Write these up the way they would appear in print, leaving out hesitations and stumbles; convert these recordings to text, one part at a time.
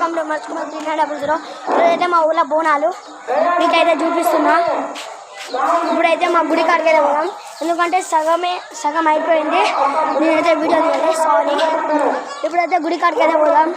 Welcome to మర్చుకున్న 3900. ఇప్పుడైతే మా ఊళ్ళో బోనాలు మీకైతే చూపిస్తున్నా. ఇప్పుడైతే మా గుడి కాడికి అయితే పోదాం, ఎందుకంటే సగం అయిపోయింది. నేనైతే వీడియో తీయాలి, సారీ. ఇప్పుడైతే గుడి కాడికి అయితే పోదాం.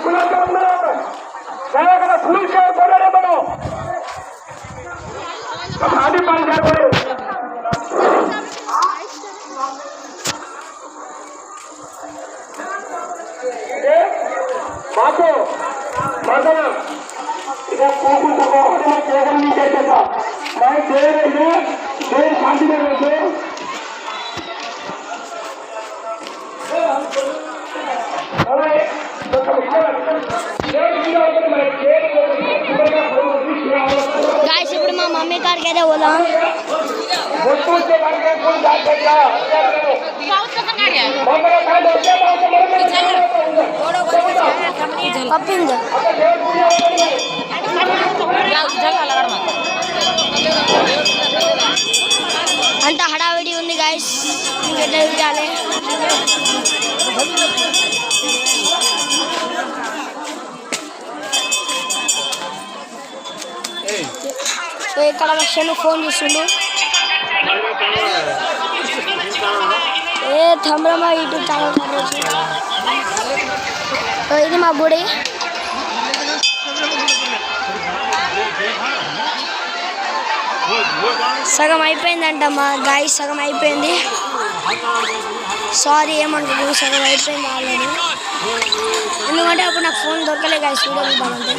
గాయ్స్ ఇప్పుడు మా మమ్మీ కాడికి అయితే పోదాం. అంత హడావిడి ఉంది గాయ్స్, ఇంకెట్లా తిరగాలి. ఇక్కడ లక్ష్యాన్ని ఫోన్ చేస్తుండు. తమ్రమా యూట్యూబ్ ఛానల్. ఇది మా గుడి. సగం అయిపోయిందంట మా గాయ్స్, సగం అయిపోయింది. సారీ ఏమంటారు, సగం అయిపోయింది ఆల్రెడీ. ఎందుకంటే అప్పుడు నాకు ఫోన్ దొరకలే గాయ్స్, వీడియో బాగుంటే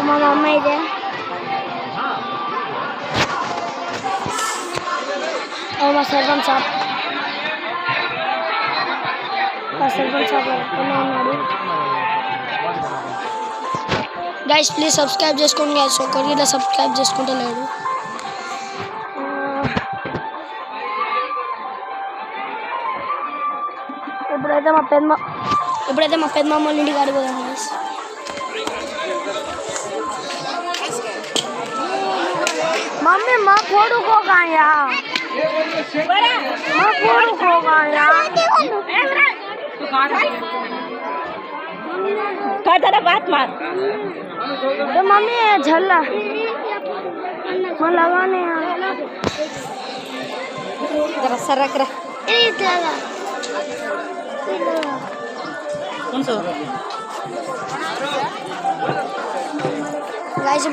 మా మమ్మ అయితే మా సర్పంచ్ సాబ్ ఉన్నాడు. గైస్ ప్లీజ్ సబ్స్క్రైబ్ చేసుకోండి గైస్, ఒకరికి ఇలా సబ్స్క్రైబ్ చేసుకుంటే లేడు. ఇప్పుడైతే మా పెద్దమ్మ వాళ్ళ ఇంటికి అడిగిపోదాం గైస్. मम्मी माँ फोड़ू को गाया क्या बात मार तो मम्मी झल्ला मैं लगाने जरा सरक रहा गाइस.